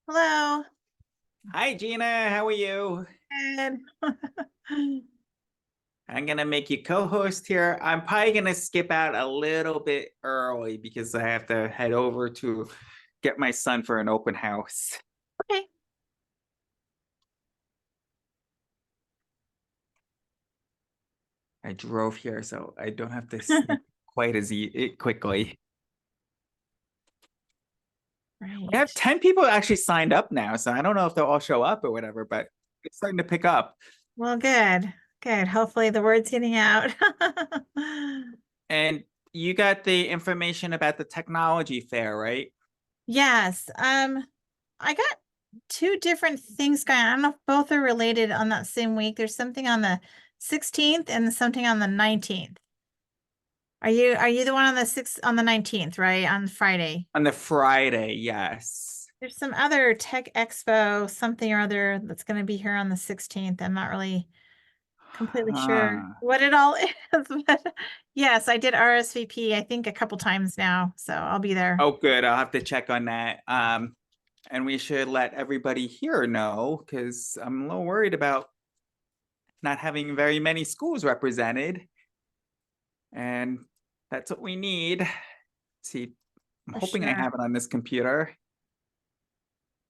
Hello. Hi, Gina. How are you? Good. I'm gonna make you co-host here. I'm probably gonna skip out a little bit early because I have to head over to get my son for an open house. Okay. I drove here, so I don't have to sneak quite as quickly. I have Right. 10 people actually signed up now, so I don't know if they'll all show up or whatever, but it's starting to pick up. Well, good. Good. Hopefully the word's getting out. And you got the information about the technology fair, right? Yes. I got two different things going on. I don't know if both are related on that same week. There's something on the 16th and something on the 19th. Are you the one on the 19th, right? On Friday. On the Friday, yes. There's some other tech expo, something or other that's going to be here on the 16th. I'm not really completely sure Huh. what it all is, but yes, I did RSVP, I think a couple times now, so I'll be there. Oh, good. I'll have to check on that. And we should let everybody here know because I'm a little worried about not having very many schools represented. And that's what we need. Let's see, I'm For hoping I sure. have it on this computer.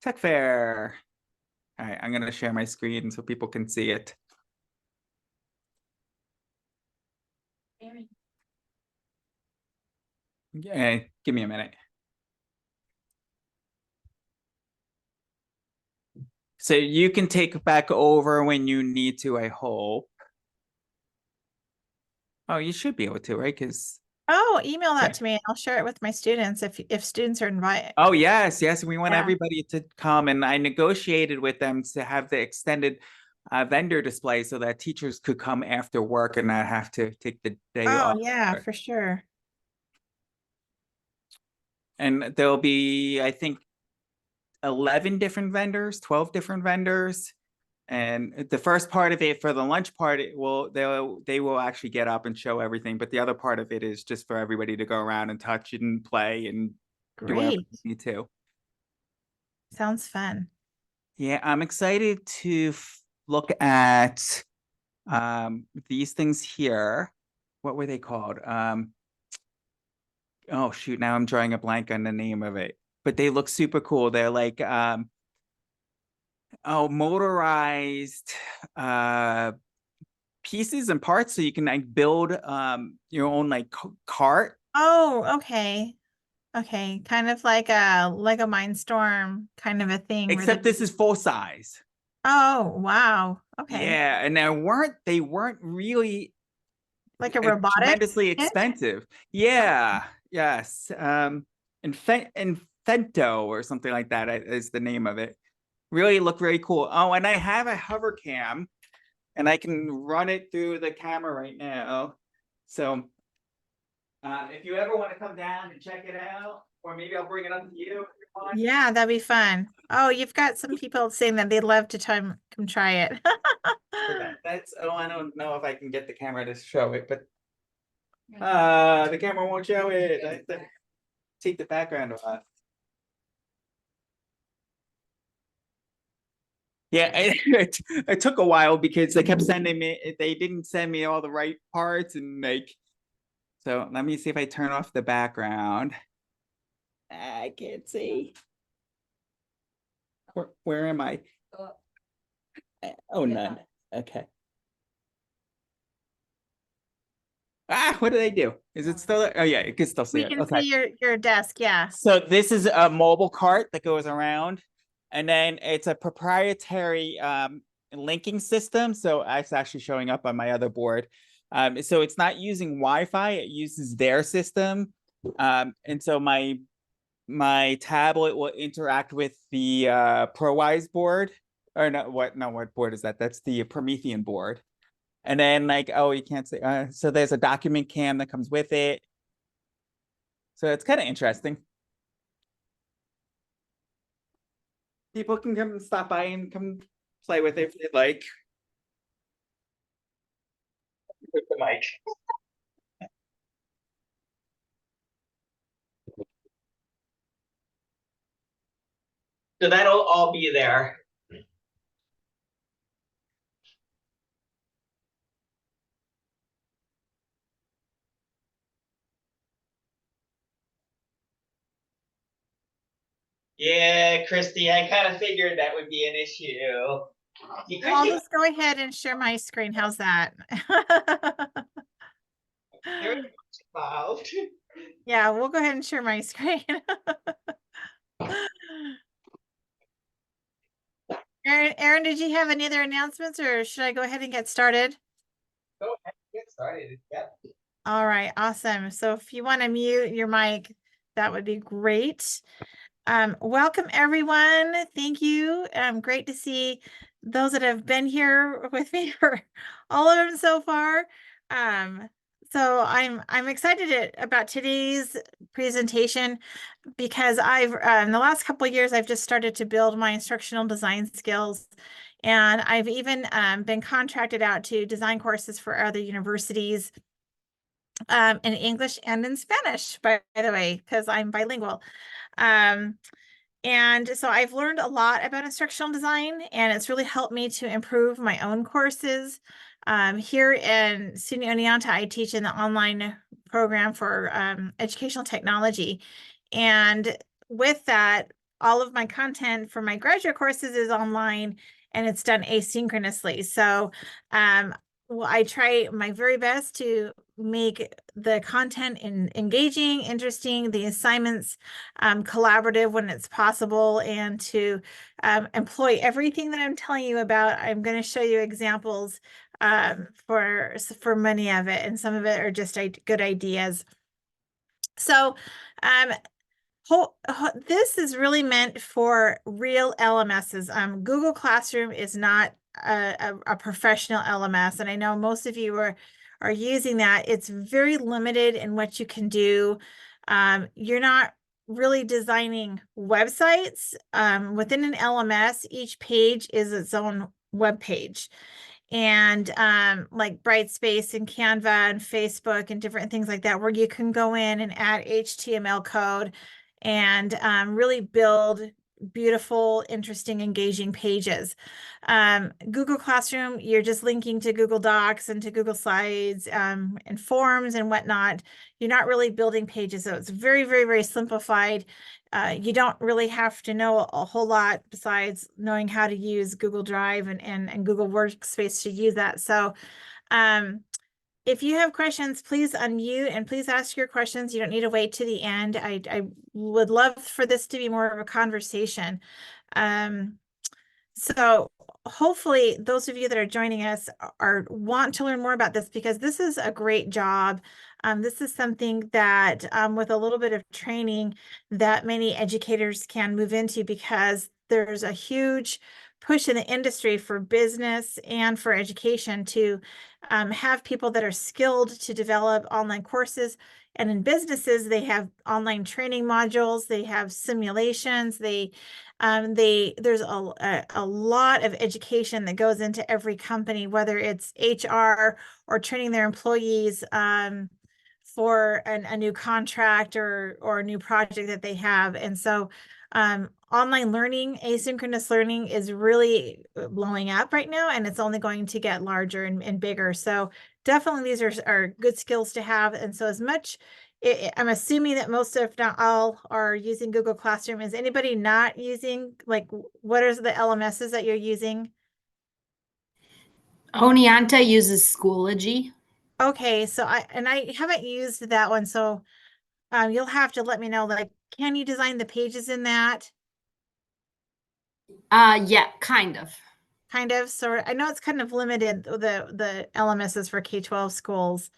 Tech Fair. All right, I'm going to share my screen so people can see it. Yeah, give me a minute. So you can take back over when you need to, I hope. Oh, you should be able to, right? Because Oh, email that yeah. to me. I'll share it with my students if students are invited. Oh, yes, yes. We want Yeah. everybody to come. And I negotiated with them to have the extended vendor display so that teachers could come after work and not have to take the day Oh, off. yeah, for sure. And there'll be, I think, 11 different vendors, 12 different vendors. And the first part of it for the lunch part, they will actually get up and show everything. But the other part of it is just for everybody to go around and touch and play and do whatever Great. they need to. Sounds fun. Yeah, I'm excited to look at these things here. What were they called? Oh shoot, now I'm drawing a blank on the name of it. But they look super cool. They're like motorized uh pieces and parts so you can like build your own like cart. Oh, okay. Okay. Kind of like a Mindstorm kind of a thing where Except this is full size. oh, wow. Okay. Yeah, and they weren't really Like a robotics tremendously kit? expensive. Yeah, yes. Infento or something like that is the name of it. Really look very cool. Oh, and I have a hover cam and I can run it through the camera right now. So if you ever want to come down and check it out, or maybe I'll bring it up to you if you want. Yeah, that'd be fun. Oh, you've got some people saying that they'd love to come try it. So that's I don't know if I can get the camera to show it, but the camera won't show it. I have to take the background off. Yeah, it took a while because they kept sending me, they didn't send me all the right parts and like, so let me see if I turn off the background. I can't see. Where am I? Oh, none. Okay. What did I do? Is it still there? Oh yeah, you can still see We it. can Okay. see your desk, yeah. So this is a mobile cart that goes around, and then it's a proprietary linking system. So it's actually showing up on my other board. So it's not using Wi-Fi; it uses their system. And so my tablet will interact with the ProWise board, or no, what board is that? That's the Promethean board. And then like, oh, you can't say. So there's a document cam that comes with it. So it's kind of interesting. People can come and stop by and come play with it if they'd like. With the mic. So that'll all be there. Yeah, Christy, I kind of figured that would be an issue. You Well, could I'll get just go ahead and share my screen. How's that? very much involved. Yeah, we'll go ahead and share my screen. Aaron, did you have any other announcements or should I go ahead and get started? Go ahead, get started. Yep. All right, awesome. So if you want to mute your mic, that would be great. Welcome everyone. Thank you. Great to see those that have been here with me for all of them so far. So I'm excited about today's presentation because I've in the last couple of years I've just started to build my instructional design skills, and I've even been contracted out to design courses for other universities in English and in Spanish, by the way, because I'm bilingual. And so I've learned a lot about instructional design, and it's really helped me to improve my own courses. Here in SUNY Oneonta, I teach in the online program for educational technology. And with that, all of my content for my graduate courses is online and it's done asynchronously. So well, I try my very best to make the content engaging, interesting, the assignments collaborative when it's possible, and to employ everything that I'm telling you about. I'm going to show you examples for many of it, and some of it are just good ideas. So um, this is really meant for real LMSs. Google Classroom is not a professional LMS, and I know most of you are using that. It's very limited in what you can do. You're not really designing websites. Within an LMS, each page is its own web page. And like Brightspace and Canva and Facebook and different things like that, where you can go in and add HTML code and really build beautiful, interesting, engaging pages. Google Classroom, you're just linking to Google Docs and to Google Slides and forms and whatnot. You're not really building pages, so it's very, very, very simplified. You don't really have to know a whole lot besides knowing how to use Google Drive and Google Workspace to use that. So if you have questions, please unmute and please ask your questions. You don't need to wait to the end. I would love for this to be more of a conversation. So hopefully those of you that are joining us are want to learn more about this, because this is a great job. This is something that with a little bit of training that many educators can move into, because there's a huge push in the industry for business and for education to have people that are skilled to develop online courses. And in businesses, they have online training modules, they have simulations, there's a lot of education that goes into every company, whether it's HR or training their employees for a new contract or a new project that they have. And so online learning, asynchronous learning is really blowing up right now, and it's only going to get larger and bigger. So definitely these are good skills to have. And so as much, I'm assuming that most, if not all, are using Google Classroom. Is anybody not using, like, what are the LMSs that you're using? Oneonta uses Schoology. Okay, so I haven't used that one, so you'll have to let me know, like, can you design the pages in that? Yeah, kind of. Kind of. So I know it's kind of limited, the LMSs for K-12 schools.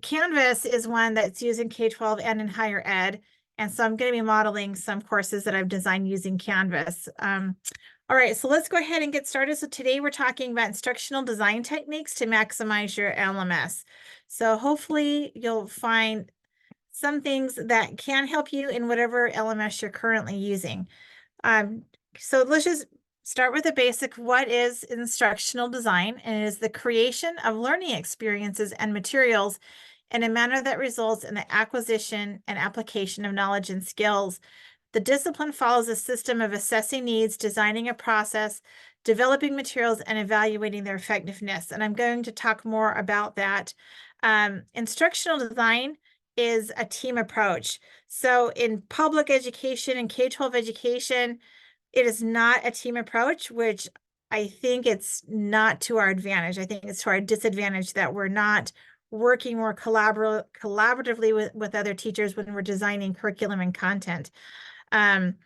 Canvas is one that's used in K-12 and in higher ed. And so I'm going to be modeling some courses that I've designed using Canvas. All right, so let's go ahead and get started. So today we're talking about instructional design techniques to maximize your LMS. So hopefully you'll find some things that can help you in whatever LMS you're currently using. So let's just start with the basic. What is instructional design? And it is the creation of learning experiences and materials in a manner that results in the acquisition and application of knowledge and skills The discipline follows a system of assessing needs, designing a process, developing materials, and evaluating their effectiveness. And I'm going to talk more about that. Instructional design is a team approach. So in public education and K-12 education, it is not a team approach, which I think it's not to our advantage. I think it's to our disadvantage that we're not working more collaboratively with other teachers when we're designing curriculum and content. When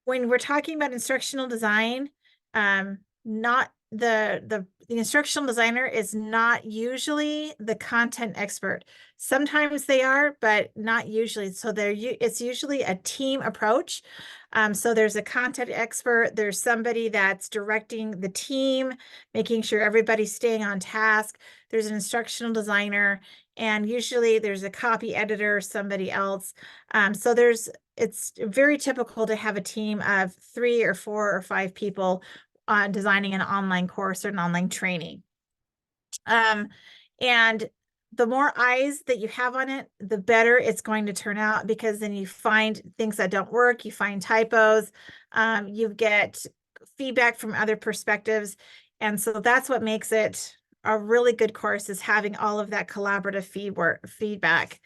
we're talking about instructional design, not the instructional designer is not usually the content expert. Sometimes they are, but not usually. So it's usually a team approach. So there's a content expert, there's somebody that's directing the team, making sure everybody's staying on task. There's an instructional designer, and usually there's a copy editor, somebody else. So it's very typical to have a team of 3 or 4 or 5 people designing an online course or an online training. And the more eyes that you have on it, the better it's going to turn out, because then you find things that don't work, you find typos, you get feedback from other perspectives. And so that's what makes it a really good course, is having all of that collaborative feedback.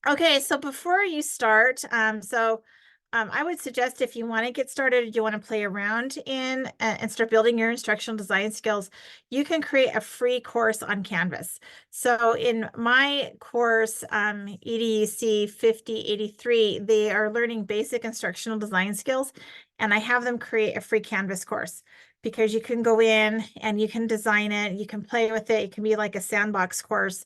Okay, so before you start, I would suggest, if you want to get started, you want to play around and start building your instructional design skills, you can create a free course on Canvas. So in my course, EDUC 5083, they are learning basic instructional design skills, and I have them create a free Canvas course, because you can go in and you can design it, you can play with it, it can be like a sandbox course,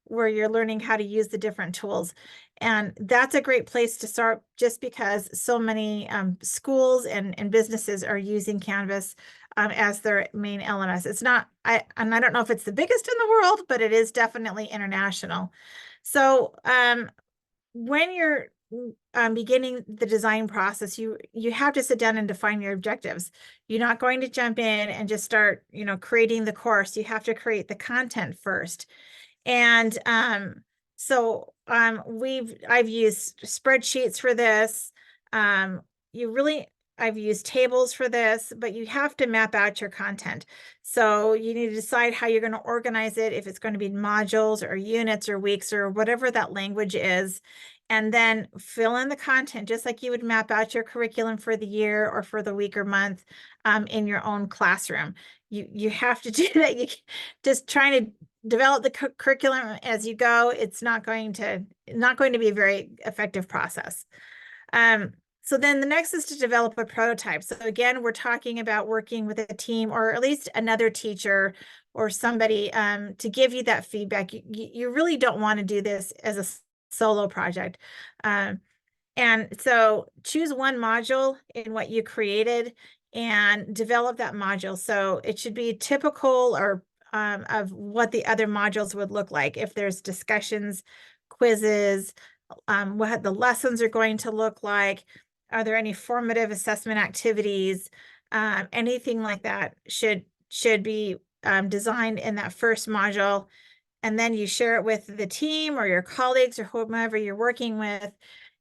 where you're learning how to use the different tools. And that's a great place to start, just because so many schools and businesses are using Canvas as their main LMS. It's not, and I don't know if it's the biggest in the world, but it is definitely international. So when you're beginning the design process, you have to sit down and define your objectives. You're not going to jump in and just start, creating the course. You have to create the content first. And I've used spreadsheets for this. I've used tables for this, but you have to map out your content. So you need to decide how you're going to organize it, if it's going to be modules or units or weeks or whatever that language is. And then fill in the content, just like you would map out your curriculum for the year or for the week or month in your own classroom. You have to do that. You just trying to develop the curriculum as you go, it's not going to be a very effective process. So then the next is to develop a prototype. So again, we're talking about working with a team, or at least another teacher or somebody to give you that feedback. You really don't want to do this as a solo project. And so choose one module in what you created and develop that module. So it should be typical or of what the other modules would look like. If there's discussions, quizzes, what the lessons are going to look like. Are there any formative assessment activities? Anything like that should be designed in that first module. And then you share it with the team or your colleagues or whomever you're working with.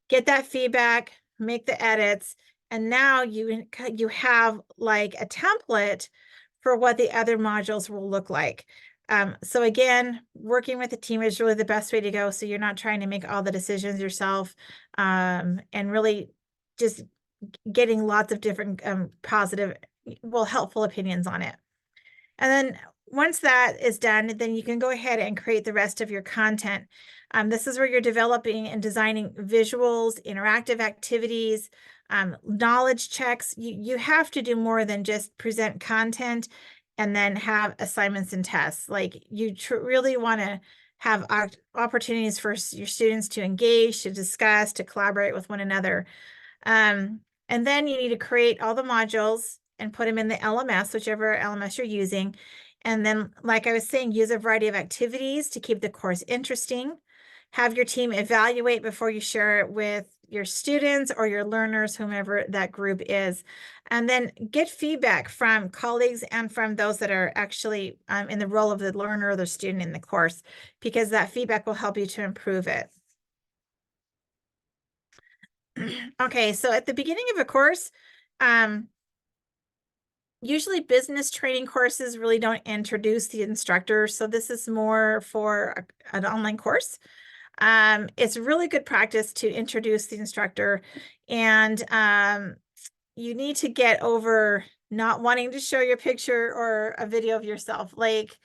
Get that feedback, make the edits, and now you have like a template for what the other modules will look like. So again, working with a team is really the best way to go. So you're not trying to make all the decisions yourself, and really just getting lots of different positive, helpful opinions on it. And then once that is done, then you can go ahead and create the rest of your content. This is where you're developing and designing visuals, interactive activities, knowledge checks. You have to do more than just present content and then have assignments and tests. Like you really want to have opportunities for your students to engage, to discuss, to collaborate with one another. And then you need to create all the modules and put them in the LMS, whichever LMS you're using. And then, like I was saying, use a variety of activities to keep the course interesting. Have your team evaluate before you share it with your students or your learners, whomever that group is. And then get feedback from colleagues and from those that are actually in the role of the learner or the student in the course, because that feedback will help you to improve it. Okay, so at the beginning of a course, usually business training courses really don't introduce the instructor. So this is more for an online course. It's really good practice to introduce the instructor, and you need to get over not wanting to show your picture or a video of yourself. Like,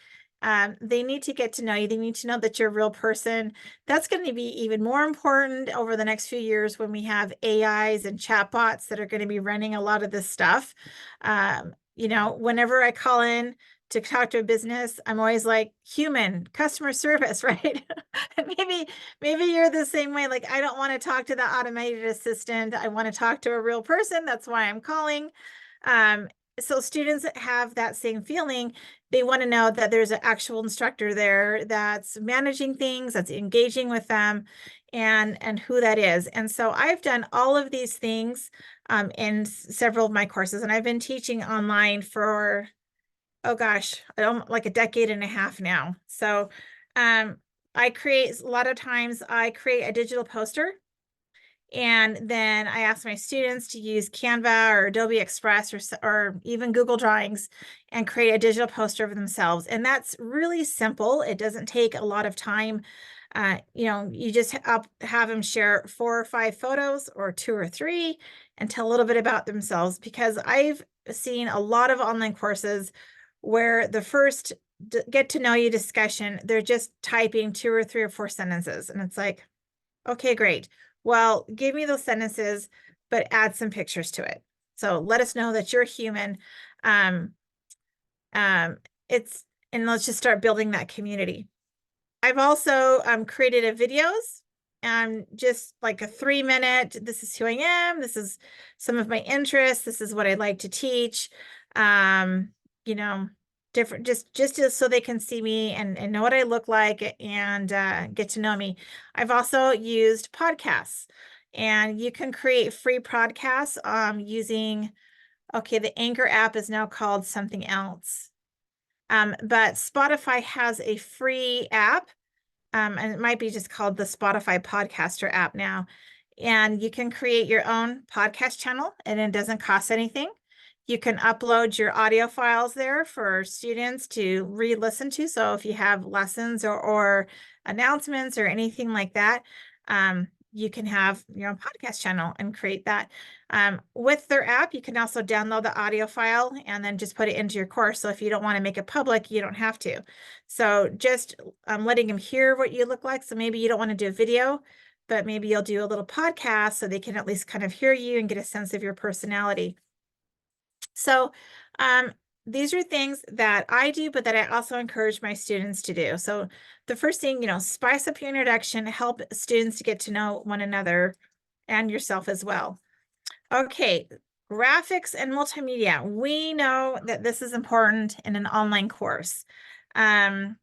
they need to get to know you. They need to know that you're a real person. That's going to be even more important over the next few years when we have AIs and chatbots that are going to be running a lot of this stuff. Whenever I call in to talk to a business, I'm always like, human customer service, right? Maybe you're the same way. Like, I don't want to talk to the automated assistant. I want to talk to a real person. That's why I'm calling. So students that have that same feeling, they want to know that there's an actual instructor there that's managing things, that's engaging with them, and who that is. And so I've done all of these things in several of my courses, and I've been teaching online for, oh gosh, like a decade and a half now. So I create, a lot of times I create a digital poster, and then I ask my students to use Canva or Adobe Express or even Google Drawings and create a digital poster of themselves. And that's really simple. It doesn't take a lot of time. You just have them share 4 or 5 photos or 2 or 3 and tell a little bit about themselves, because I've seen a lot of online courses where the first get to know you discussion, they're just typing 2 or 3 or 4 sentences. And it's like, okay, great. Well, give me those sentences, but add some pictures to it. So let us know that you're human. Um, and let's just start building that community. I've also created a videos, just like a 3-minute, this is who I am, this is some of my interests, this is what I like to teach. You know, different, just so they can see me and know what I look like and get to know me. I've also used podcasts, and you can create free podcasts using, okay, the Anchor app is now called something else. But Spotify has a free app, and it might be just called the Spotify Podcaster app now. And you can create your own podcast channel, and it doesn't cost anything. You can upload your audio files there for students to re-listen to. So if you have lessons or announcements or anything like that, you can have your own podcast channel and create that. With their app, you can also download the audio file and then just put it into your course. So if you don't want to make it public, you don't have to. So just letting them hear what you look like. So maybe you don't want to do a video, but maybe you'll do a little podcast so they can at least kind of hear you and get a sense of your personality. So these are things that I do, but that I also encourage my students to do. So the first thing, spice up your introduction, help students to get to know one another and yourself as well. Okay, graphics and multimedia. We know that this is important in an online course. You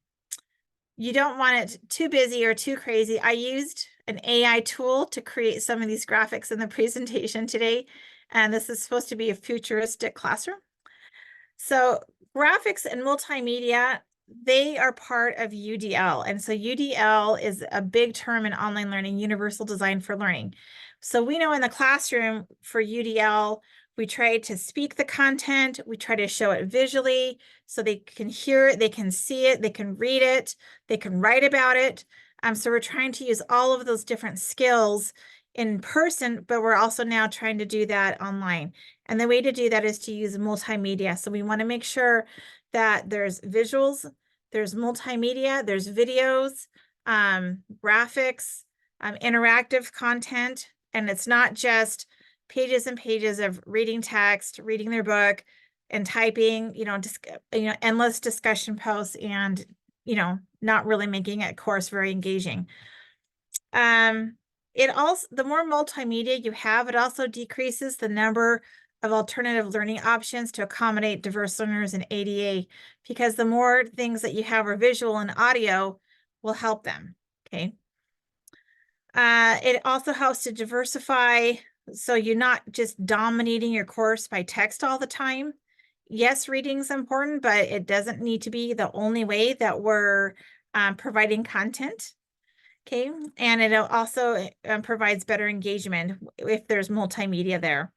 don't want it too busy or too crazy. I used an AI tool to create some of these graphics in the presentation today, and this is supposed to be a futuristic classroom. So graphics and multimedia, they are part of UDL. And so UDL is a big term in online learning, universal design for learning. So we know in the classroom for UDL, we try to speak the content, we try to show it visually so they can hear it, they can see it, they can read it, they can write about it. So we're trying to use all of those different skills in person, but we're also now trying to do that online. And the way to do that is to use multimedia. So we want to make sure that there's visuals, there's multimedia, there's videos, graphics, interactive content, and it's not just pages and pages of reading text, reading their book, and typing, endless discussion posts, and not really making a course very engaging. It also, the more multimedia you have, it also decreases the number of alternative learning options to accommodate diverse learners in ADA, because the more things that you have are visual and audio will help them. Okay. It also helps to diversify, so you're not just dominating your course by text all the time. Yes, reading is important, but it doesn't need to be the only way that we're providing content. Okay, and it also provides better engagement if there's multimedia there.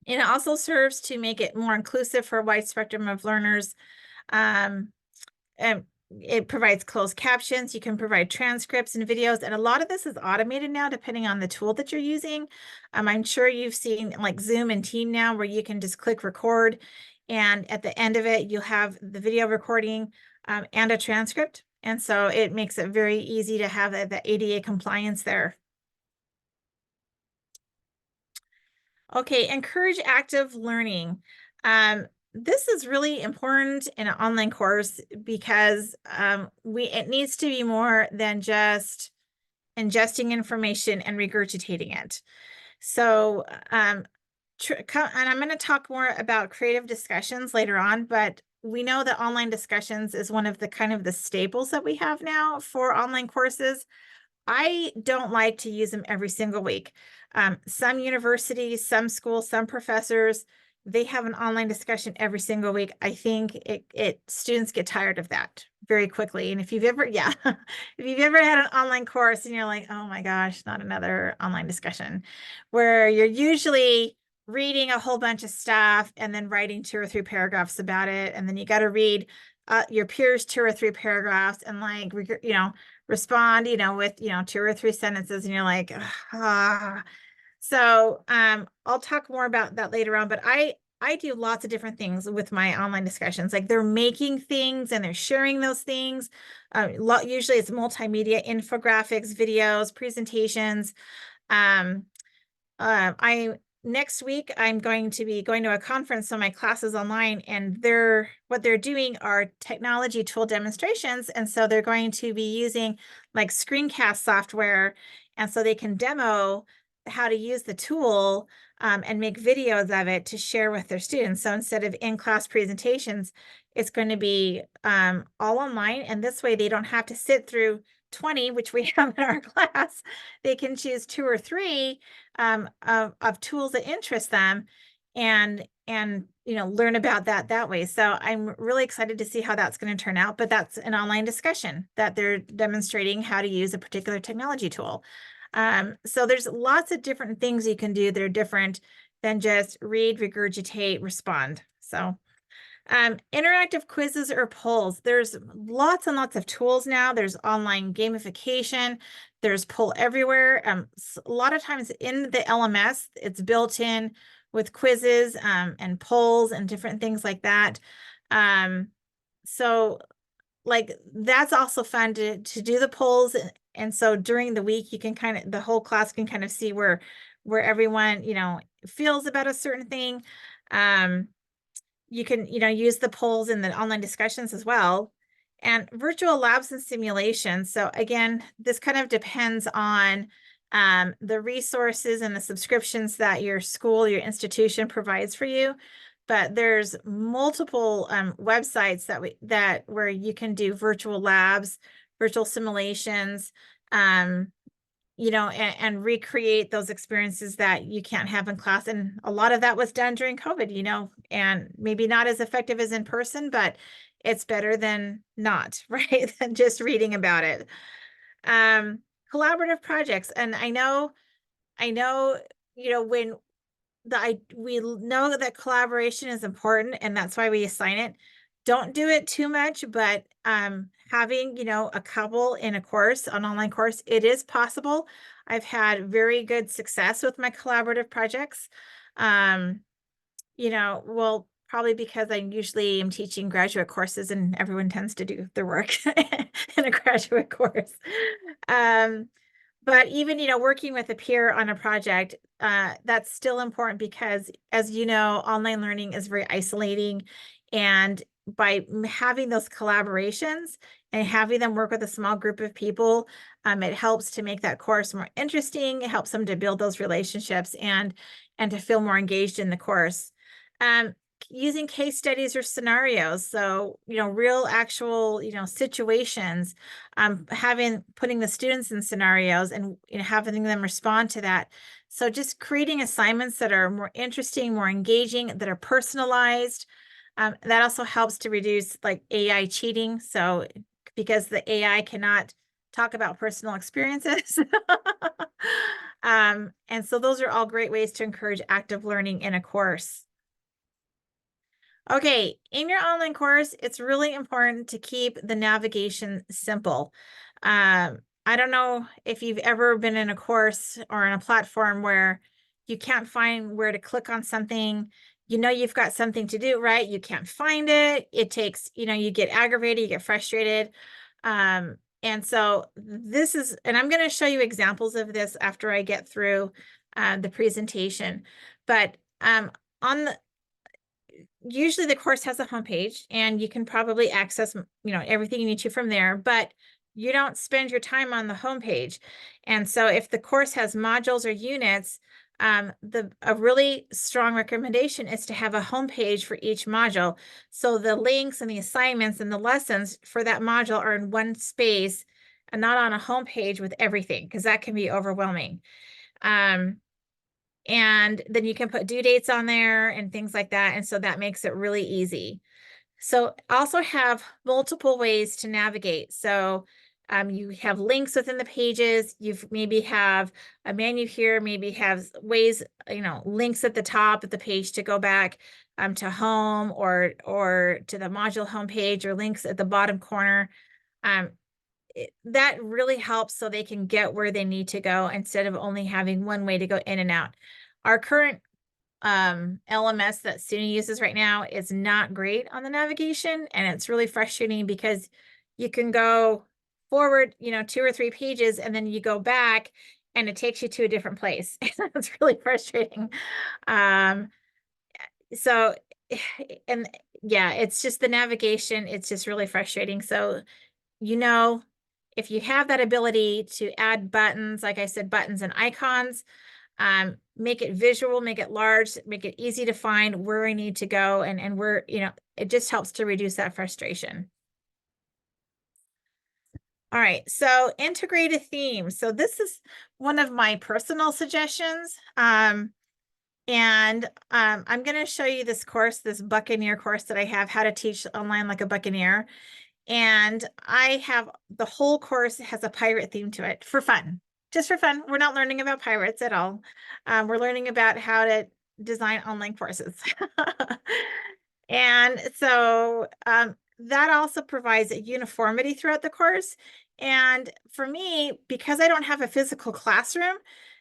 And it also serves to make it more inclusive for a wide spectrum of learners. Um, and it provides closed captions. You can provide transcripts and videos, and a lot of this is automated now, depending on the tool that you're using. I'm sure you've seen like Zoom and Team now, where you can just click record, and at the end of it, you'll have the video recording and a transcript. And so it makes it very easy to have the ADA compliance there. Okay, encourage active learning. This is really important in an online course because it needs to be more than just ingesting information and regurgitating it. So, and I'm going to talk more about creative discussions later on, but we know that online discussions is one of the kind of the staples that we have now for online courses. I don't like to use them every single week. Some universities, some schools, some professors, they have an online discussion every single week. I think students get tired of that very quickly. And if you've ever, yeah, if you've ever had an online course and you're like, oh my gosh, not another online discussion, where you're usually reading a whole bunch of stuff and then writing 2 or 3 paragraphs about it. And then you got to read your peers 2 or 3 paragraphs and like, respond, with, 2 or 3 sentences, and you're like, ah. So I'll talk more about that later on, but I do lots of different things with my online discussions. Like they're making things and they're sharing those things. Usually it's multimedia, infographics, videos, presentations. I next week I'm going to be going to a conference, so my class is online, and what they're doing are technology tool demonstrations, and so they're going to be using like screencast software, and so they can demo how to use the tool and make videos of it to share with their students. So instead of in-class presentations, it's going to be all online, and this way they don't have to sit through 20, which we have in our class. They can choose 2 or 3 of tools that interest them and learn about that way. So I'm really excited to see how that's going to turn out, but that's an online discussion that they're demonstrating how to use a particular technology tool. So there's lots of different things you can do that are different than just read, regurgitate, respond. So interactive quizzes or polls. There's lots and lots of tools now. There's online gamification. There's Poll Everywhere. A lot of times in the LMS, it's built in with quizzes and polls and different things like that. So like that's also fun to do the polls. And so during the week, you can the whole class can kind of see where everyone, feels about a certain thing. You can, use the polls in the online discussions as well. And virtual labs and simulations. So again, this kind of depends on the resources and the subscriptions that your school, your institution provides for you. But there's multiple websites where you can do virtual labs, virtual simulations, and recreate those experiences that you can't have in class. And a lot of that was done during COVID, and maybe not as effective as in person, but it's better than not, right? Than just reading about it. Collaborative projects. And I know, when we know that collaboration is important, and that's why we assign it. Don't do it too much, but having, a couple in a course, an online course, it is possible. I've had very good success with my collaborative projects. Well, probably because I usually am teaching graduate courses and everyone tends to do their work in a graduate course. But even, working with a peer on a project, that's still important because, as you know, online learning is very isolating. And by having those collaborations and having them work with a small group of people, it helps to make that course more interesting. It helps them to build those relationships and to feel more engaged in the course. Using case studies or scenarios. So, real actual, situations, putting the students in scenarios and having them respond to that. So just creating assignments that are more interesting, more engaging, that are personalized. That also helps to reduce like AI cheating. So because the AI cannot talk about personal experiences. And so those are all great ways to encourage active learning in a course. Okay, in your online course, it's really important to keep the navigation simple. I don't know if you've ever been in a course or in a platform where you can't find where to click on something. You know you've got something to do, right? You can't find it. It takes, you get aggravated, you get frustrated. And so this is, and I'm going to show you examples of this after I get through the presentation. But on the usually the course has a homepage and you can probably access, everything you need to from there, but you don't spend your time on the homepage. And so if the course has modules or units, a really strong recommendation is to have a homepage for each module. So the links and the assignments and the lessons for that module are in one space and not on a homepage with everything, because that can be overwhelming. And then you can put due dates on there and things like that. And so that makes it really easy. So also have multiple ways to navigate. So you have links within the pages. You've maybe have a menu here, maybe have ways, links at the top of the page to go back to home or to the module homepage, or links at the bottom corner. That really helps so they can get where they need to go instead of only having one way to go in and out. Our current LMS that SUNY uses right now is not great on the navigation, and it's really frustrating because you can go forward, 2 or 3 pages, and then you go back and it takes you to a different place. It's really frustrating. So, and yeah, it's just the navigation. It's just really frustrating. So, if you have that ability to add buttons, like I said, buttons and icons, make it visual, make it large, make it easy to find where I need to go, and where, it just helps to reduce that frustration. All right, so integrate a theme. So this is one of my personal suggestions. I'm going to show you this course, this Buccaneer course that I have, How to Teach Online Like a Buccaneer. And I have the whole course has a pirate theme to it for fun, just for fun. We're not learning about pirates at all. We're learning about how to design online courses. And so that also provides a uniformity throughout the course. And for me, because I don't have a physical classroom,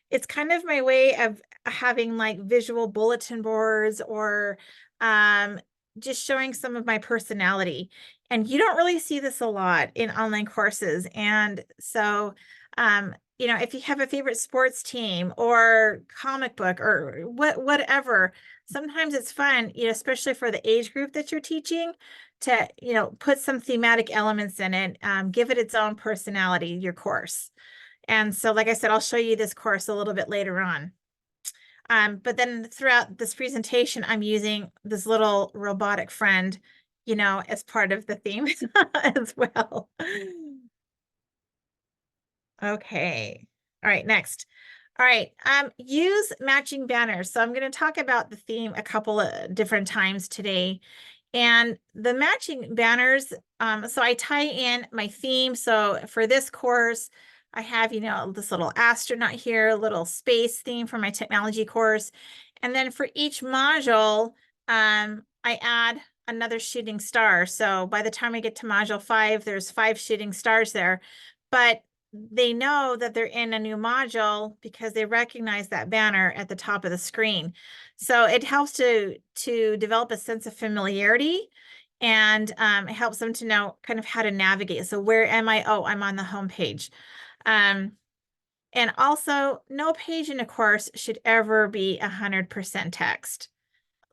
it's kind of my way of having like visual bulletin boards, or just showing some of my personality. And you don't really see this a lot in online courses. And so, if you have a favorite sports team or comic book or whatever, sometimes it's fun, especially for the age group that you're teaching, to, put some thematic elements in it, give it its own personality, your course. And so, like I said, I'll show you this course a little bit later on. But then throughout this presentation, I'm using this little robotic friend, as part of the theme as well. Okay. All right, next. All right, use matching banners. So I'm going to talk about the theme a couple of different times today. And the matching banners, so I tie in my theme. So for this course, I have, this little astronaut here, a little space theme for my technology course. And then for each module, I add another shooting star. So by the time I get to module 5, there's 5 shooting stars there. But they know that they're in a new module because they recognize that banner at the top of the screen. So it helps to develop a sense of familiarity, and it helps them to know kind of how to navigate. So where am I? Oh, I'm on the home page. And also, no page in a course should ever be 100% text.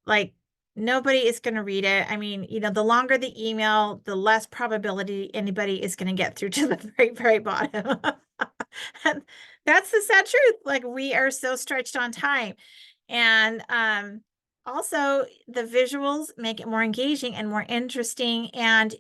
Like, nobody is going to read it. I mean, the longer the email, the less probability anybody is going to get through to the very, very bottom. And that's the sad truth. Like, we are so stretched on time. And also, the visuals make it more engaging and more interesting. And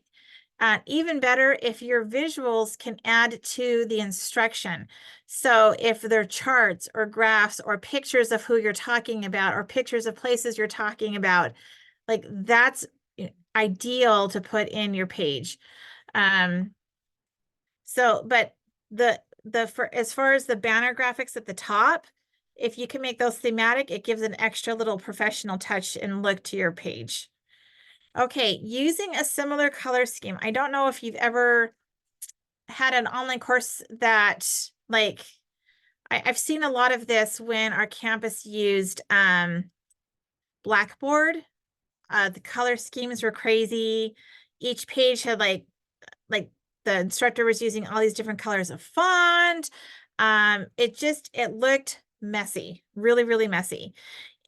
even better if your visuals can add to the instruction. So if they're charts or graphs or pictures of who you're talking about, or pictures of places you're talking about, like, that's ideal to put in your page. But for as far as the banner graphics at the top, if you can make those thematic, it gives an extra little professional touch and look to your page. Okay, using a similar color scheme. I don't know if you've ever had an online course that like I've seen a lot of this when our campus used Blackboard. The color schemes were crazy. Each page had like the instructor was using all these different colors of font. It looked messy, really, really messy.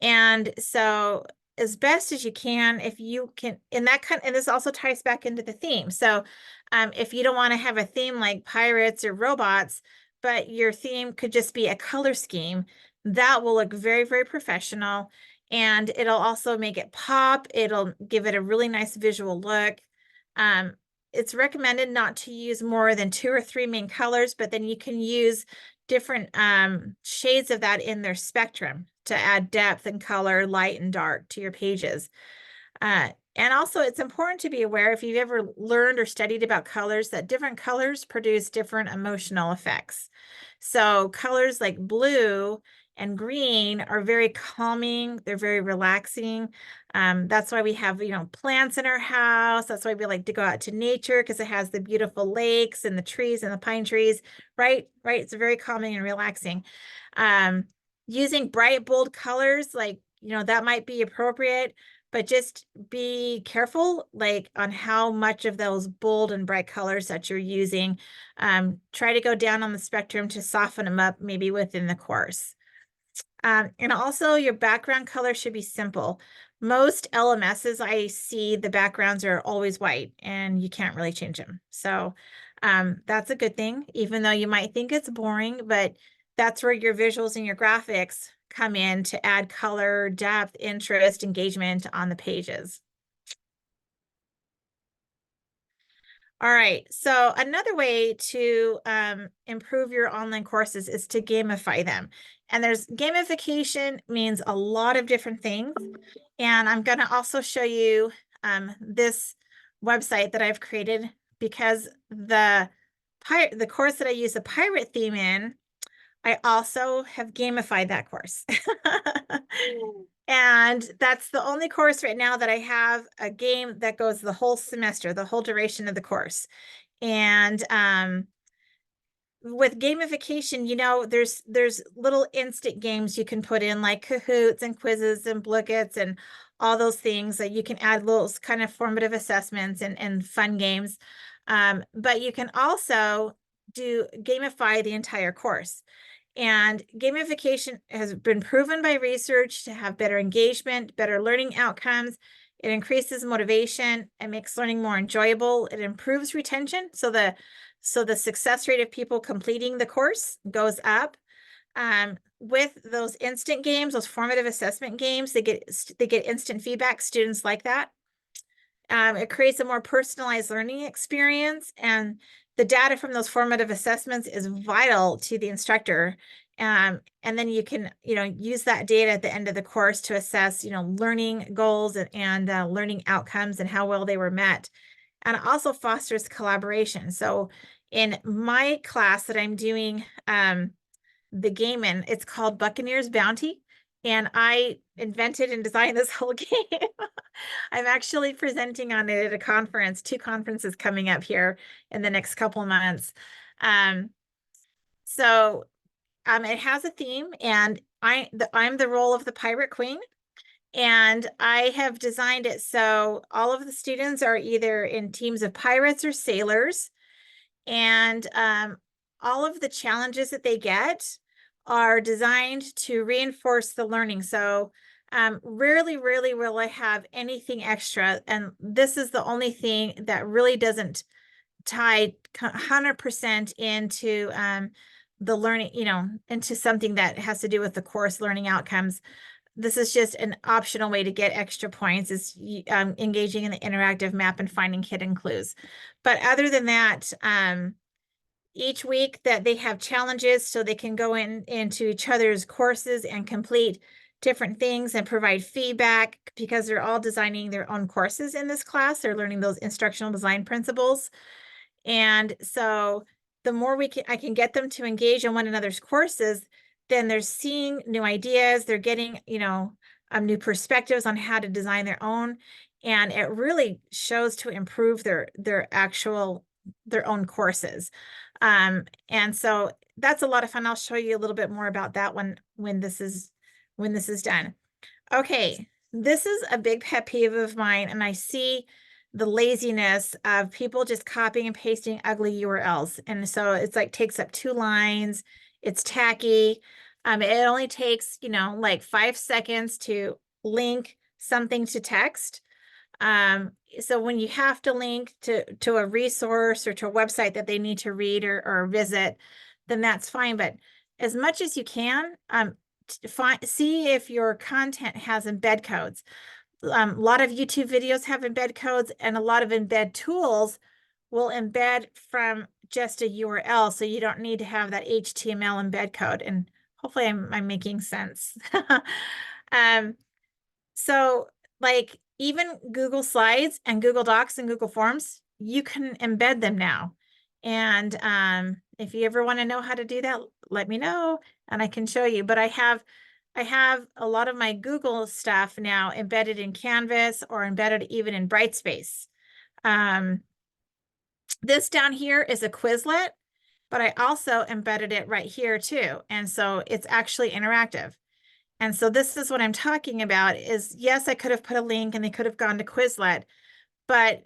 And so as best as you can, if you can, and this also ties back into the theme. So if you don't want to have a theme like pirates or robots, but your theme could just be a color scheme, that will look very, very professional. And it'll also make it pop. It'll give it a really nice visual look. It's recommended not to use more than 2 or 3 main colors, but then you can use different shades of that in their spectrum to add depth and color, light and dark to your pages. And also it's important to be aware, if you've ever learned or studied about colors, that different colors produce different emotional effects. So colors like blue and green are very calming. They're very relaxing. That's why we have, plants in our house. That's why we like to go out to nature, because it has the beautiful lakes and the trees and the pine trees, right? Right. It's very calming and relaxing. Using bright, bold colors, that might be appropriate, but just be careful, on how much of those bold and bright colors that you're using. Try to go down on the spectrum to soften them up, maybe within the course. And also your background color should be simple. Most LMSs I see, the backgrounds are always white and you can't really change them. So that's a good thing, even though you might think it's boring, but that's where your visuals and your graphics come in to add color, depth, interest, engagement on the pages. All right, so another way to improve your online courses is to gamify them. And gamification means a lot of different things. And I'm going to also show you this website that I've created, because the course that I use the pirate theme in, I also have gamified that course. And that's the only course right now that I have a game that goes the whole semester, the whole duration of the course. And with gamification, there's little instant games you can put in, like Kahoots and quizzes and Blookits and all those things that you can add little kind of formative assessments and fun games. But you can also gamify the entire course. And gamification has been proven by research to have better engagement, better learning outcomes. It increases motivation. It makes learning more enjoyable. It improves retention. So the success rate of people completing the course goes up. With those instant games, those formative assessment games, they get instant feedback. Students like that. It creates a more personalized learning experience, and the data from those formative assessments is vital to the instructor. And then you can, use that data at the end of the course to assess, learning goals and learning outcomes and how well they were met. And it also fosters collaboration. So in my class that I'm doing the game in, it's called Buccaneers Bounty. And I invented and designed this whole game. I'm actually presenting on it at a conference, 2 conferences coming up here in the next couple of months. So it has a theme, and I'm the role of the Pirate Queen. And I have designed it so all of the students are either in teams of pirates or sailors. And all of the challenges that they get are designed to reinforce the learning. So rarely will I have anything extra. And this is the only thing that really doesn't tie 100% into the learning, into something that has to do with the course learning outcomes. This is just an optional way to get extra points, is engaging in the interactive map and finding hidden clues. But other than that, each week that they have challenges, so they can go into each other's courses and complete different things and provide feedback, because they're all designing their own courses in this class. They're learning those instructional design principles. And so the more I can get them to engage in one another's courses, then they're seeing new ideas, they're getting, new perspectives on how to design their own. And it really shows to improve their own courses. And so that's a lot of fun. I'll show you a little bit more about that when this is done. Okay, this is a big pet peeve of mine, and I see the laziness of people just copying and pasting ugly URLs. And so it's like takes up 2 lines, it's tacky. It only takes, like 5 seconds to link something to text. So when you have to link to a resource or to a website that they need to read or visit, then that's fine. But as much as you can, see if your content has embed codes. A lot of YouTube videos have embed codes, and a lot of embed tools will embed from just a URL, so you don't need to have that HTML embed code. And hopefully I'm making sense. So like even Google Slides and Google Docs and Google Forms, you can embed them now. And if you ever want to know how to do that, let me know and I can show you. But I have a lot of my Google stuff now embedded in Canvas or embedded even in Brightspace. This down here is a Quizlet, but I also embedded it right here too. And so it's actually interactive. And so this is what I'm talking about is, yes, I could have put a link and they could have gone to Quizlet, but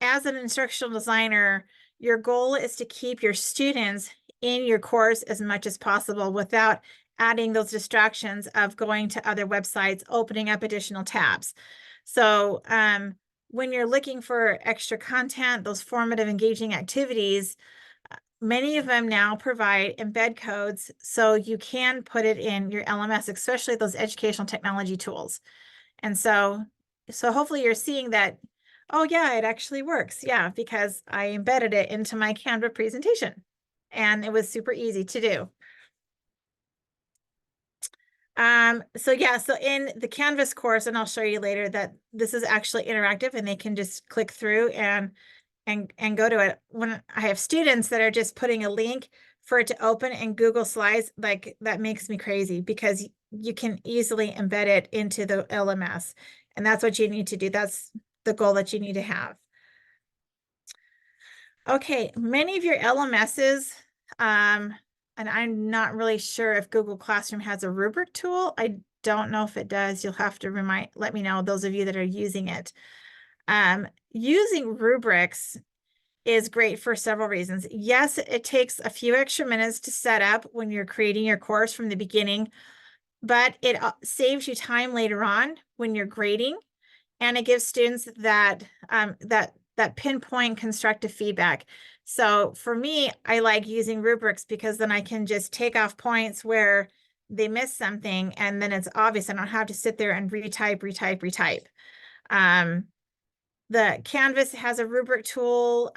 as an instructional designer, your goal is to keep your students in your course as much as possible without adding those distractions of going to other websites, opening up additional tabs. So when you're looking for extra content, those formative engaging activities, many of them now provide embed codes so you can put it in your LMS, especially those educational technology tools. And so hopefully you're seeing that, oh yeah, it actually works. Yeah, because I embedded it into my Canva presentation and it was super easy to do. So yeah, so in the Canvas course, and I'll show you later that this is actually interactive and they can just click through and go to it. When I have students that are just putting a link for it to open in Google Slides, like that makes me crazy because you can easily embed it into the LMS. And that's what you need to do. That's the goal that you need to have. Okay, many of your LMSs, and I'm not really sure if Google Classroom has a rubric tool. I don't know if it does. You'll have to let me know, those of you that are using it. Using rubrics is great for several reasons. Yes, it takes a few extra minutes to set up when you're creating your course from the beginning, but it saves you time later on when you're grading, and it gives students that pinpoint constructive feedback. So for me, I like using rubrics because then I can just take off points where they miss something, and then it's obvious. I don't have to sit there and retype. The Canvas has a rubric tool.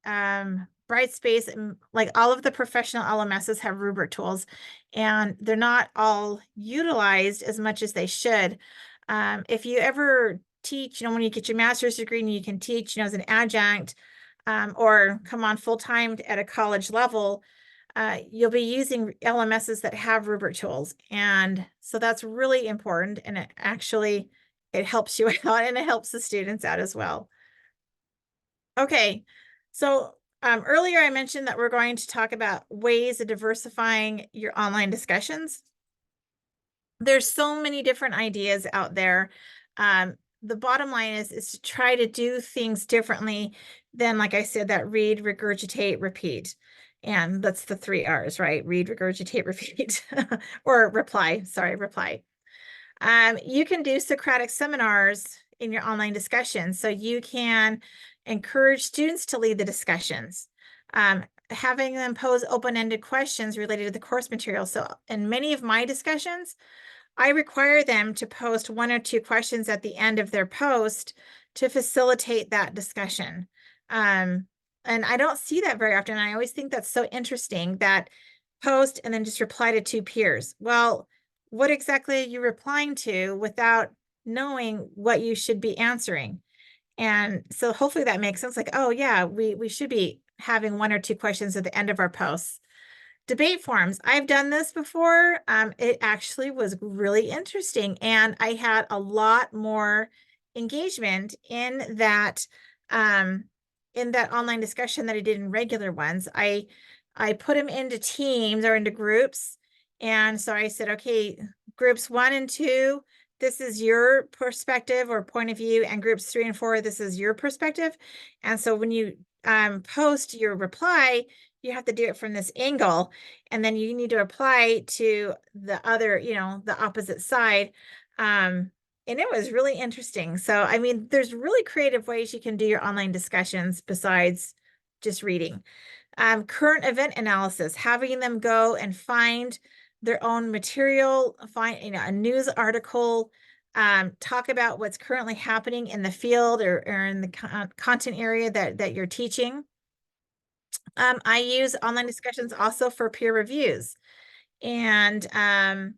Brightspace, like all of the professional LMSs have rubric tools, and they're not all utilized as much as they should. If you ever teach, when you get your master's degree and you can teach, as an adjunct, or come on full-time at a college level, you'll be using LMSs that have rubric tools. And so that's really important. And it helps you out and it helps the students out as well. Okay, so earlier I mentioned that we're going to talk about ways of diversifying your online discussions. There's so many different ideas out there. The bottom line is to try to do things differently than, like I said, that read, regurgitate, repeat. And that's the 3 R's, right? Read, regurgitate, repeat, or reply. Sorry, reply. You can do Socratic seminars in your online discussions. So you can encourage students to lead the discussions, having them pose open-ended questions related to the course material. So in many of my discussions, I require them to post 1 or 2 questions at the end of their post to facilitate that discussion. And I don't see that very often. I always think that's so interesting, that post and then just reply to 2 peers. Well, what exactly are you replying to without knowing what you should be answering? And so hopefully that makes sense. Like, oh yeah, we should be having 1 or 2 questions at the end of our posts. Debate forums. I've done this before. It actually was really interesting, and I had a lot more engagement in that online discussion that I did in regular ones. I put them into teams or into groups, and so I said, okay, groups 1 and 2, this is your perspective or point of view, and groups 3 and 4, this is your perspective. And so when you post your reply, you have to do it from this angle, and then you need to apply to the other, the opposite side. And it was really interesting. So, I mean, there's really creative ways you can do your online discussions besides just reading. Current event analysis, having them go and find their own material, find, a news article, talk about what's currently happening in the field or in the content area that you're teaching. I use online discussions also for peer reviews, and that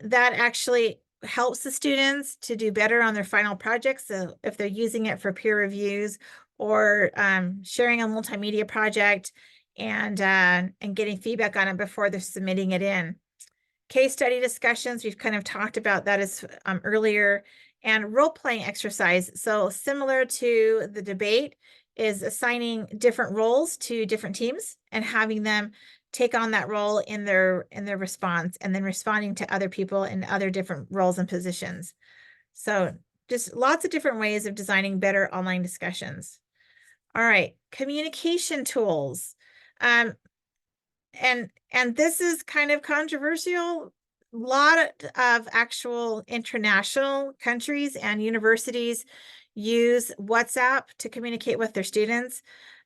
actually helps the students to do better on their final projects. So if they're using it for peer reviews or sharing a multimedia project and getting feedback on it before they're submitting it in. Case study discussions, we've kind of talked about that as earlier, and role-playing exercise. So similar to the debate is assigning different roles to different teams and having them take on that role in their response, and then responding to other people in other different roles and positions. So just lots of different ways of designing better online discussions. All right, communication tools. And this is kind of controversial. A lot of actual international countries and universities use WhatsApp to communicate with their students.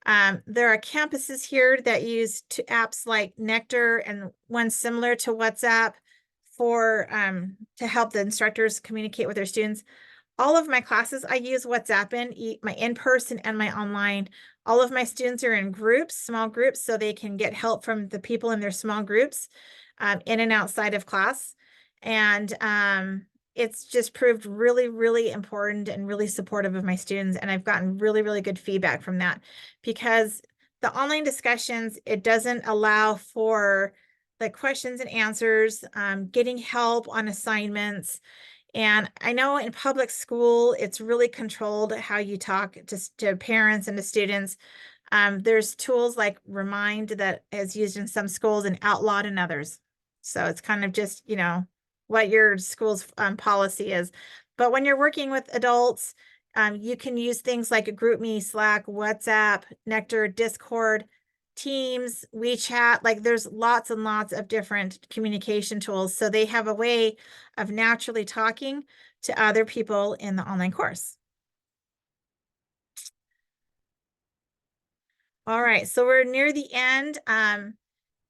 There are campuses here that use apps like Nectar and one similar to WhatsApp for to help the instructors communicate with their students. All of my classes, I use WhatsApp my in-person and my online. All of my students are in groups, small groups, so they can get help from the people in their small groups, in and outside of class. And it's just proved really, really important and really supportive of my students. And I've gotten really, really good feedback from that, because the online discussions, it doesn't allow for the questions and answers, getting help on assignments. And I know in public school, it's really controlled how you talk to parents and to students. There's tools like Remind that is used in some schools and outlawed in others. So it's kind of just, what your school's policy is. But when you're working with adults, you can use things like a GroupMe, Slack, WhatsApp, Nectar, Discord, Teams, WeChat. Like there's lots and lots of different communication tools. So they have a way of naturally talking to other people in the online course. All right, so we're near the end.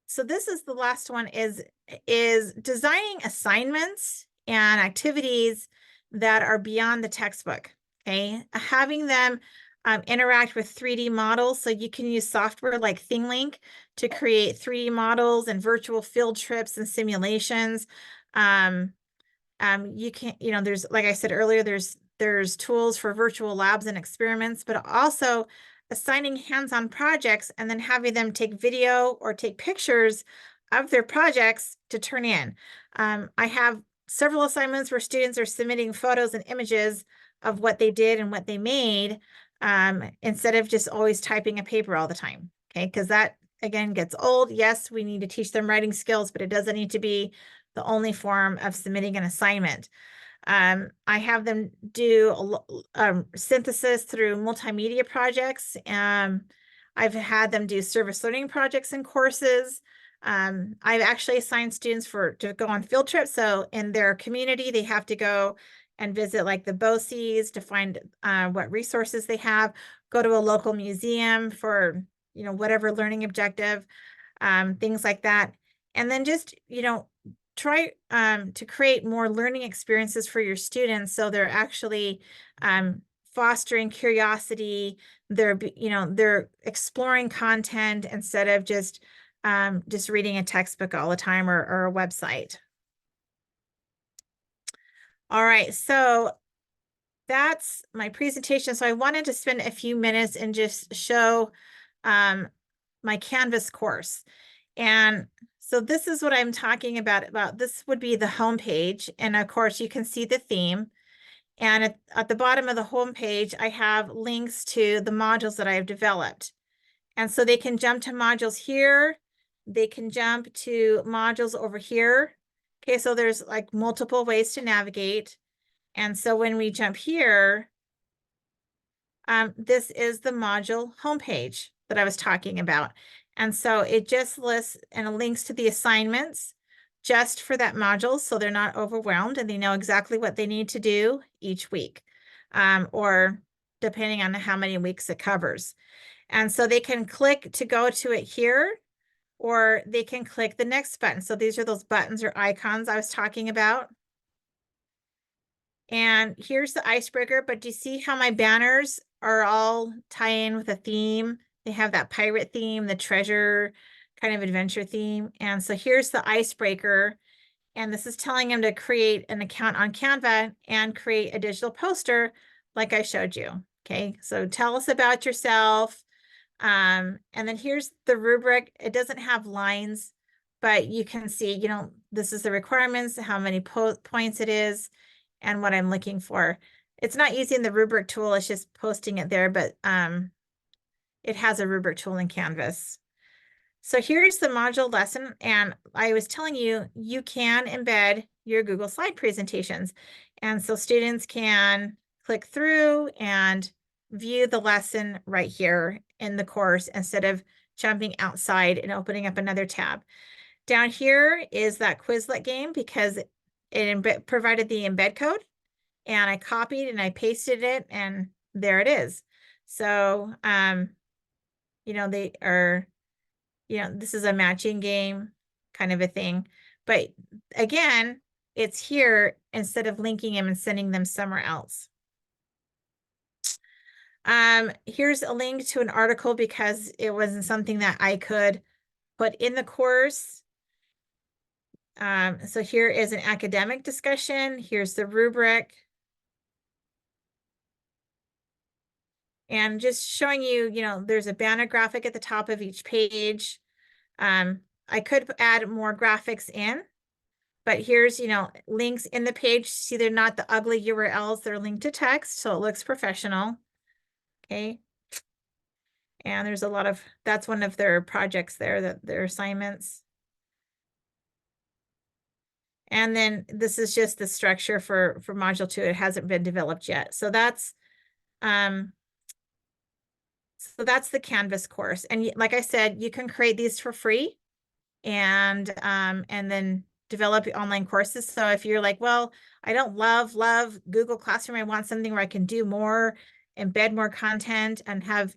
So this is the last one, is designing assignments and activities that are beyond the textbook. Okay, having them interact with 3D models. So you can use software like ThingLink to create 3D models and virtual field trips and simulations. You can, there's, like I said earlier, there's tools for virtual labs and experiments, but also assigning hands-on projects and then having them take video or take pictures of their projects to turn in. I have several assignments where students are submitting photos and images of what they did and what they made, instead of just always typing a paper all the time. Okay, because that again gets old. Yes, we need to teach them writing skills, but it doesn't need to be the only form of submitting an assignment. I have them do synthesis through multimedia projects. I've had them do service learning projects and courses. I've actually assigned students to go on field trips. So in their community, they have to go and visit like the BOCES to find what resources they have, go to a local museum for, whatever learning objective, things like that. And then just, try to create more learning experiences for your students, so they're actually fostering curiosity. They're exploring content instead of just reading a textbook all the time or a website. All right, so that's my presentation. So I wanted to spend a few minutes and just show my Canvas course. And so this is what I'm talking about this would be the home page. And of course you can see the theme. And at the bottom of the home page, I have links to the modules that I've developed. And so they can jump to modules here. They can jump to modules over here. Okay, so there's like multiple ways to navigate. And so when we jump here, this is the module homepage that I was talking about. And so it just lists and links to the assignments just for that module, so they're not overwhelmed and they know exactly what they need to do each week, or depending on how many weeks it covers. And so they can click to go to it here, or they can click the next button. So these are those buttons or icons I was talking about. And here's the icebreaker, but do you see how my banners are all tie in with a theme? They have that pirate theme, the treasure kind of adventure theme. And so here's the icebreaker. And this is telling them to create an account on Canva and create a digital poster like I showed you. Okay, so tell us about yourself. And then here's the rubric. It doesn't have lines, but you can see, this is the requirements, how many points it is, and what I'm looking for. It's not using the rubric tool, it's just posting it there, but it has a rubric tool in Canvas. So here's the module lesson, and I was telling you, you can embed your Google slide presentations. And so students can click through and view the lesson right here in the course instead of jumping outside and opening up another tab. Down here is that Quizlet game because it provided the embed code, and I copied and I pasted it, and there it is. So, they are, this is a matching game kind of a thing. But again, it's here instead of linking them and sending them somewhere else. Here's a link to an article because it wasn't something that I could put in the course. So here is an academic discussion. Here's the rubric. And just showing you, there's a banner graphic at the top of each page. I could add more graphics in, but here's, links in the page. See, they're not the ugly URLs. They're linked to text, so it looks professional. Okay. And there's a lot of, that's one of their projects there, that their assignments. And then this is just the structure for module 2. It hasn't been developed yet. So that's the Canvas course. And like I said, you can create these for free and then develop online courses. So if you're like, well, I don't love Google Classroom, I want something where I can do more, embed more content and have,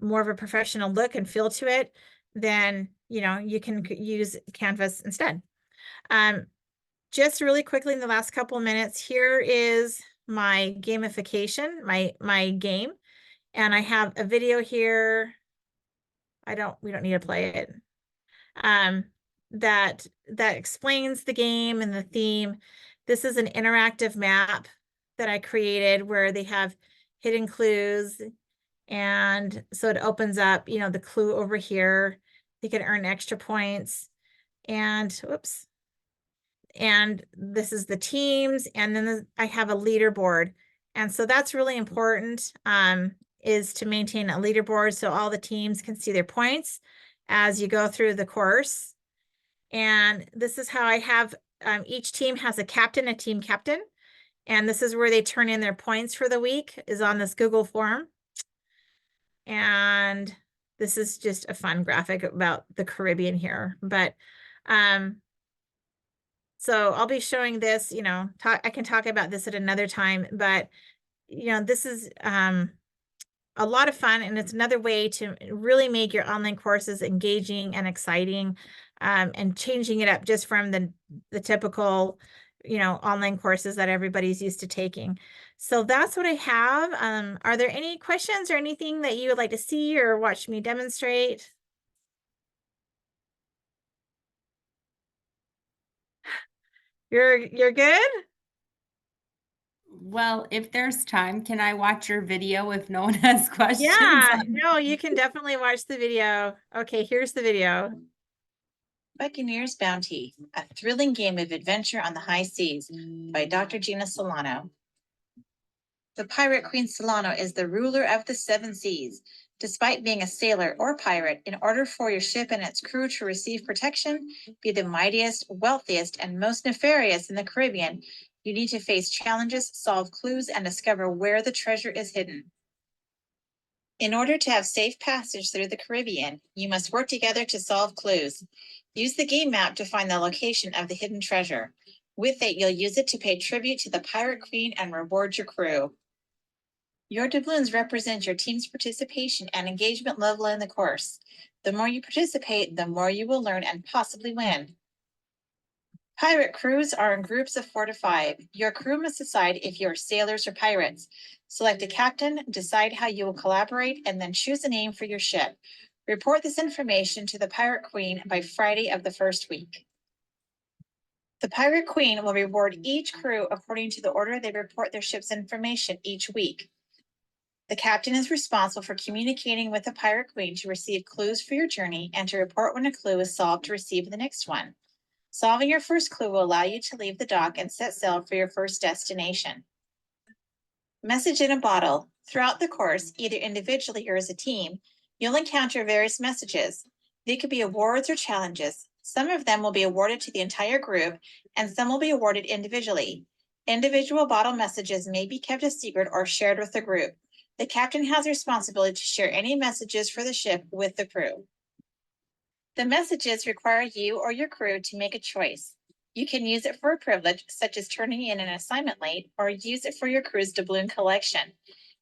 more of a professional look and feel to it, then, you can use Canvas instead. Just really quickly in the last couple of minutes, here is my gamification, my game. And I have a video here. We don't need to play it. That explains the game and the theme. This is an interactive map that I created where they have hidden clues. And so it opens up, the clue over here. They can earn extra points. And whoops. And this is the teams. And then I have a leaderboard. And so that's really important, is to maintain a leaderboard so all the teams can see their points as you go through the course. And this is how I have, each team has a captain, a team captain. And this is where they turn in their points for the week, is on this Google form. And this is just a fun graphic about the Caribbean here. But so I'll be showing this, I can talk about this at another time, but this is a lot of fun, and it's another way to really make your online courses engaging and exciting, and changing it up just from the typical, online courses that everybody's used to taking. So that's what I have. Are there any questions or anything that you would like to see or watch me demonstrate? You're good? Well, if there's time, can I watch your video if no one has questions? Yeah, no, you can definitely watch the video. Okay, here's the video. Buccaneer's Bounty, a thrilling game of adventure on the high seas by Dr. Gina Solano. The pirate Queen Solano is the ruler of the seven seas. Despite being a sailor or pirate, in order for your ship and its crew to receive protection, be the mightiest, wealthiest, and most nefarious in the Caribbean, you need to face challenges, solve clues, and discover where the treasure is hidden. In order to have safe passage through the Caribbean, you must work together to solve clues. Use the game map to find the location of the hidden treasure. With it, you'll use it to pay tribute to the Pirate Queen and reward your crew. Your doubloons represent your team's participation and engagement level in the course. The more you participate, the more you will learn and possibly win. Pirate crews are in groups of 4 to 5. Your crew must decide if you are sailors or pirates. Select a captain, decide how you will collaborate, and then choose a name for your ship. Report this information to the Pirate Queen by Friday of the first week. The Pirate Queen will reward each crew according to the order they report their ship's information each week. The captain is responsible for communicating with the Pirate Queen to receive clues for your journey and to report when a clue is solved to receive the next one. Solving your first clue will allow you to leave the dock and set sail for your first destination. Message in a bottle. Throughout the course, either individually or as a team, you'll encounter various messages. They could be awards or challenges. Some of them will be awarded to the entire group, and some will be awarded individually. Individual bottle messages may be kept a secret or shared with the group. The captain has the responsibility to share any messages for the ship with the crew. The messages require you or your crew to make a choice. You can use it for a privilege, such as turning in an assignment late, or use it for your crew's doubloon collection.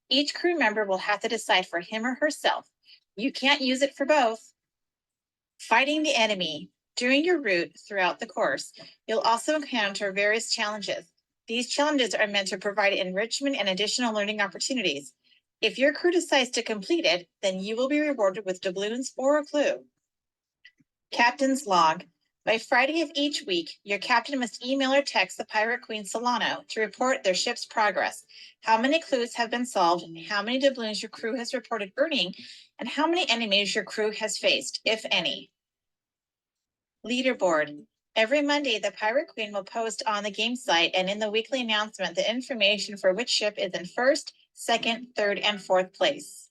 Each crew member will have to decide for him or herself. You can't use it for both. Fighting the enemy. During your route throughout the course, you'll also encounter various challenges. These challenges are meant to provide enrichment and additional learning opportunities. If your crew decides to complete it, then you will be rewarded with doubloons or a clue. Captain's log. By Friday of each week, your captain must email or text the Pirate Queen Solano to report their ship's progress, how many clues have been solved, how many doubloons your crew has reported earning, and how many enemies your crew has faced, if any. Leaderboard. Every Monday, the Pirate Queen will post on the game site and in the weekly announcement the information for which ship is in first, second, third, and fourth place.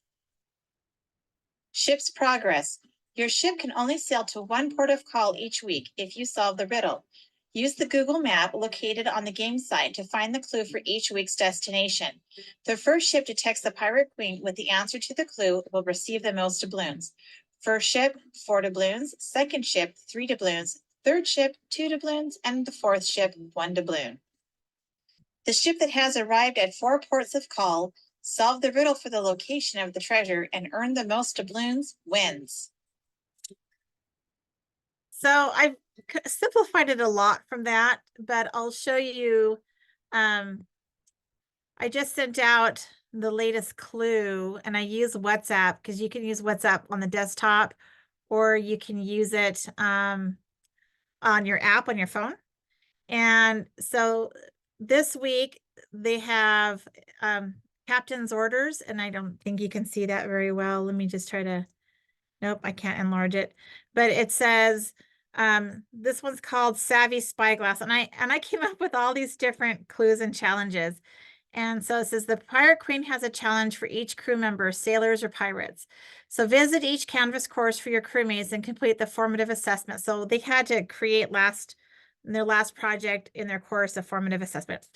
Ship's progress. Your ship can only sail to one port of call each week if you solve the riddle. Use the Google map located on the game site to find the clue for each week's destination. The first ship to text the Pirate Queen with the answer to the clue will receive the most doubloons. First ship, 4 doubloons. Second ship, 3 doubloons. Third ship, 2 doubloons. And the fourth ship, 1 doubloon. The ship that has arrived at 4 ports of call, solve the riddle for the location of the treasure, and earn the most doubloons wins. So I've simplified it a lot from that, but I'll show you. I just sent out the latest clue, and I use WhatsApp because you can use WhatsApp on the desktop, or you can use it on your app on your phone. And so this week they have captain's orders, and I don't think you can see that very well. Let me just try to, nope, I can't enlarge it. But it says this one's called Savvy Spyglass, and I came up with all these different clues and challenges. And so it says the Pirate Queen has a challenge for each crew member, sailors or pirates. So visit each canvas course for your crewmates and complete the formative assessment. So they had to create their last project in their course, a formative assessment.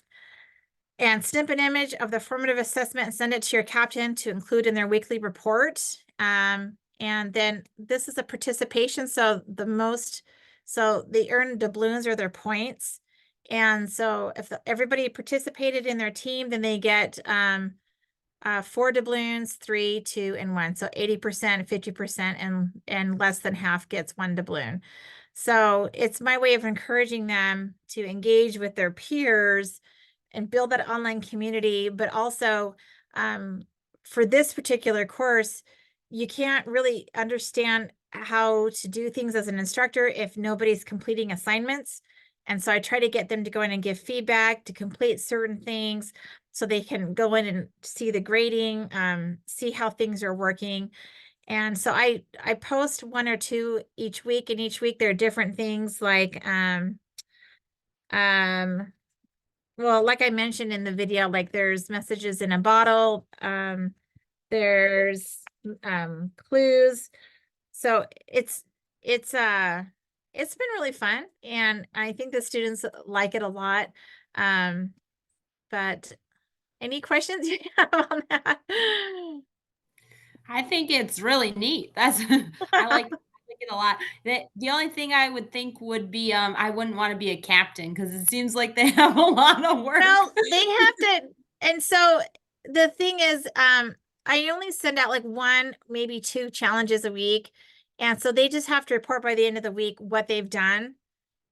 And snip an image of the formative assessment and send it to your captain to include in their weekly report. And then this is a participation. So they earn doubloons or their points. And so if everybody participated in their team, then they get 4 doubloons, 3, 2, and 1. So 80%, 50%, and less than half gets 1 doubloon. So it's my way of encouraging them to engage with their peers and build that online community. But also for this particular course, you can't really understand how to do things as an instructor if nobody's completing assignments. And so I try to get them to go in and give feedback, to complete certain things so they can go in and see the grading, see how things are working. And so I post 1 or 2 each week, and each week there are different things like well, like I mentioned in the video, like there's messages in a bottle, there's clues. So it's been really fun, and I think the students like it a lot. But any questions you have on that? I think it's really neat. That's I like it a lot. The only thing I would think would be, I wouldn't wanna be a captain because it seems like they have a lot of work. Well, they have to, and so the thing is, I only send out like 1, maybe 2 challenges a week. And so they just have to report by the end of the week what they've done.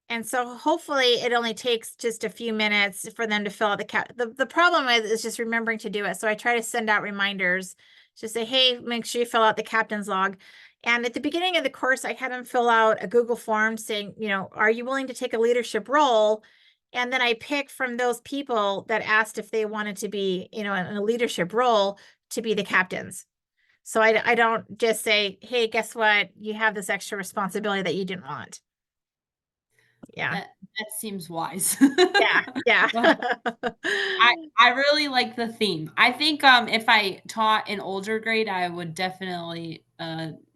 And so hopefully it only takes just a few minutes for them to fill out the problem is just remembering to do it. So I try to send out reminders to say, hey, make sure you fill out the captain's log. And at the beginning of the course, I had them fill out a Google form saying, are you willing to take a leadership role? And then I pick from those people that asked if they wanted to be, in a leadership role to be the captains. So I don't just say, hey, guess what? You have this extra responsibility that you didn't want. Yeah. That seems wise. Yeah. Yeah. I really like the theme. I think, if I taught an older grade, I would definitely,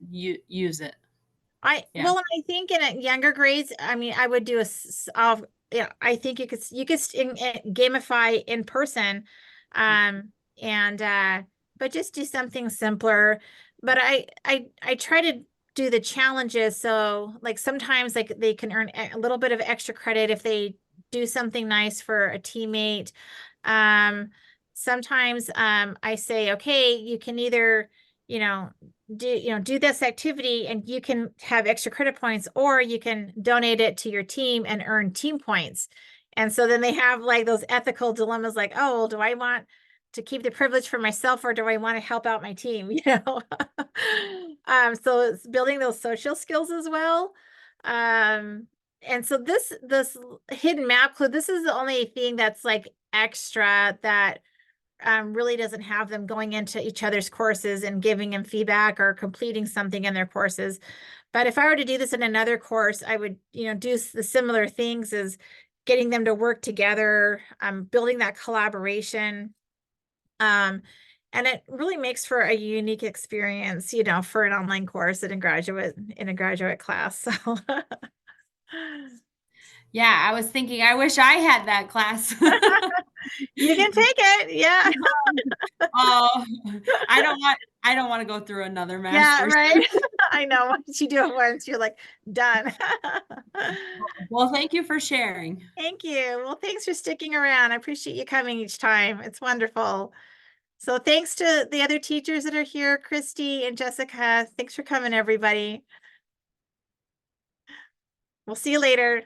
use it. Yeah. Well, and I think in younger grades, I mean, I would do yeah, I think gamify in person, and but just do something simpler. But I try to do the challenges, so like sometimes like they can earn a little bit of extra credit if they do something nice for a teammate. Sometimes I say, okay, you can either, you know, do this activity and you can have extra credit points, or you can donate it to your team and earn team points. And so then they have like those ethical dilemmas like, oh, well, do I want to keep the privilege for myself, or do I want to help out my team? So it's building those social skills as well. And so this hidden map clue, this is the only thing that's like extra that really doesn't have them going into each other's courses and giving them feedback or completing something in their courses. But if I were to do this in another course, I would, do the similar things as getting them to work together, building that collaboration. And it really makes for a unique experience, for an online course in a graduate class. So Yeah, I was thinking, I wish I had that class. you can take it. Yeah. Oh, I don't wanna go through another Yeah, master's. right. I know. Once you do it once, you're like, done. Well, thank you for sharing. Thank you. Well, thanks for sticking around. I appreciate you coming each time. It's wonderful. So thanks to the other teachers that are here, Christy and Jessica. Thanks for coming, everybody. We'll see you later.